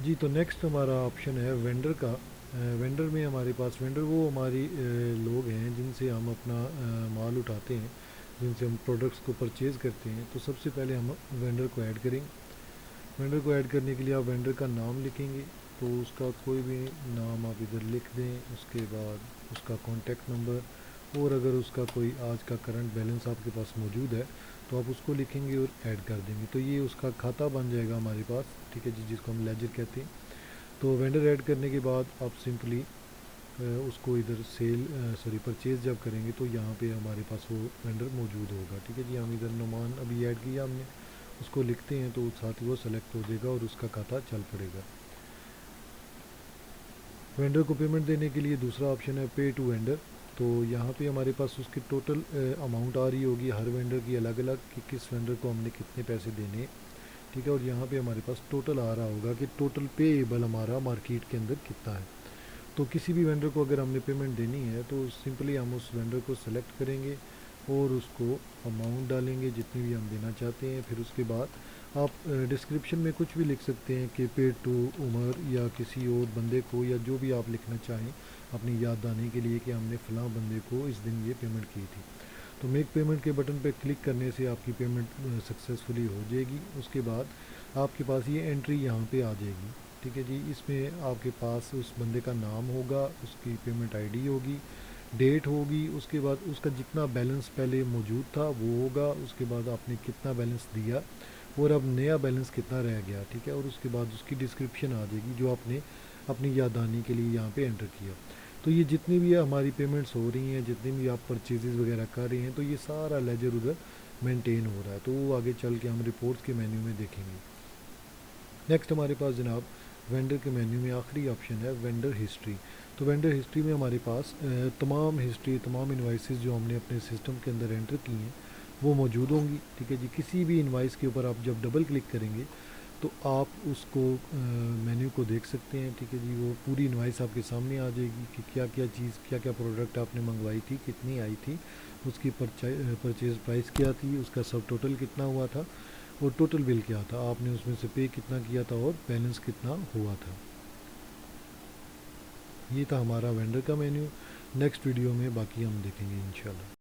जी, तो नेक्स्ट हमारा ऑप्शन है वेंडर का। वेंडर में हमारे पास वेंडर वो हमारी लोग हैं जिनसे हम अपना माल उठाते हैं, जिनसे हम प्रोडक्ट्स को परचेज़ करते हैं। तो सबसे पहले हम वेंडर को ऐड करेंगे। वेंडर को ऐड करने के लिए आप वेंडर का नाम लिखेंगे, तो उसका कोई भी नाम आप इधर लिख दें। उसके बाद उसका कॉन्टैक्ट नंबर, और अगर उसका कोई आज का करंट बैलेंस आपके पास मौजूद है तो आप उसको लिखेंगे और ऐड कर देंगे। तो ये उसका खाता बन जाएगा हमारे पास, ठीक है जी, जिसको हम लेजर कहते हैं। तो वेंडर ऐड करने के बाद आप सिंपली उसको इधर परचेज़ जब करेंगे तो यहाँ पे हमारे पास वो वेंडर मौजूद होगा, ठीक है जी। हम इधर नुमान अभी ऐड किया हमने, उसको लिखते हैं तो साथ ही वो सेलेक्ट हो जाएगा और उसका खाता चल पड़ेगा। वेंडर को पेमेंट देने के लिए दूसरा ऑप्शन है पे टू वेंडर। तो यहाँ पे हमारे पास उसकी टोटल अमाउंट आ रही होगी, हर वेंडर की अलग अलग, कि किस वेंडर को हमने कितने पैसे देने, ठीक है। और यहाँ पे हमारे पास टोटल आ रहा होगा कि टोटल पेएबल हमारा मार्केट के अंदर कितना है। तो किसी भी वेंडर को अगर हमने पेमेंट देनी है तो सिंपली हम उस वेंडर को सेलेक्ट करेंगे और उसको अमाउंट डालेंगे जितनी भी हम देना चाहते हैं। फिर उसके बाद आप डिस्क्रिप्शन में कुछ भी लिख सकते हैं कि पेड टू उमर, या किसी और बंदे को, या जो भी आप लिखना चाहें अपनी याद आने के लिए कि हमने फ़लाँ बंदे को इस दिन ये पेमेंट की थी। तो मेक पेमेंट के बटन पर क्लिक करने से आपकी पेमेंट सक्सेसफुली हो जाएगी। उसके बाद आपके पास ये एंट्री यहाँ पे आ जाएगी, ठीक है जी। इसमें आपके पास उस बंदे का नाम होगा, उसकी पेमेंट आईडी होगी, डेट होगी, उसके बाद उसका जितना बैलेंस पहले मौजूद था वो होगा, उसके बाद आपने कितना बैलेंस दिया और अब नया बैलेंस कितना रह गया, ठीक है। और उसके बाद उसकी डिस्क्रिप्शन आ जाएगी जो आपने अपनी याददानी के लिए यहाँ पे एंटर किया। तो ये जितनी भी हमारी पेमेंट्स हो रही हैं, जितनी भी आप परचेजेस वगैरह कर रहे हैं, तो ये सारा लेजर उधर मेंटेन हो रहा है। तो वो आगे चल के हम रिपोर्ट्स के मेन्यू में देखेंगे। नेक्स्ट हमारे पास जनाब वेंडर के मेन्यू में आखिरी ऑप्शन है वेंडर हिस्ट्री। तो वेंडर हिस्ट्री में हमारे पास तमाम हिस्ट्री, तमाम इन्वाइसेस जो हमने अपने सिस्टम के अंदर एंटर की हैं वो मौजूद होंगी, ठीक है जी। किसी भी इन्वाइस के ऊपर आप जब डबल क्लिक करेंगे तो आप उसको मेन्यू को देख सकते हैं, ठीक है जी। वो पूरी इन्वाइस आपके सामने आ जाएगी कि क्या क्या चीज़, क्या क्या प्रोडक्ट आपने मंगवाई थी, कितनी आई थी, उसकी परचेज प्राइस क्या थी, उसका सब टोटल कितना हुआ था, और टोटल बिल क्या था, आपने उसमें से पे कितना किया था और बैलेंस कितना हुआ था। ये था हमारा वेंडर का मेन्यू। नेक्स्ट वीडियो में बाकी हम देखेंगे इंशाल्लाह।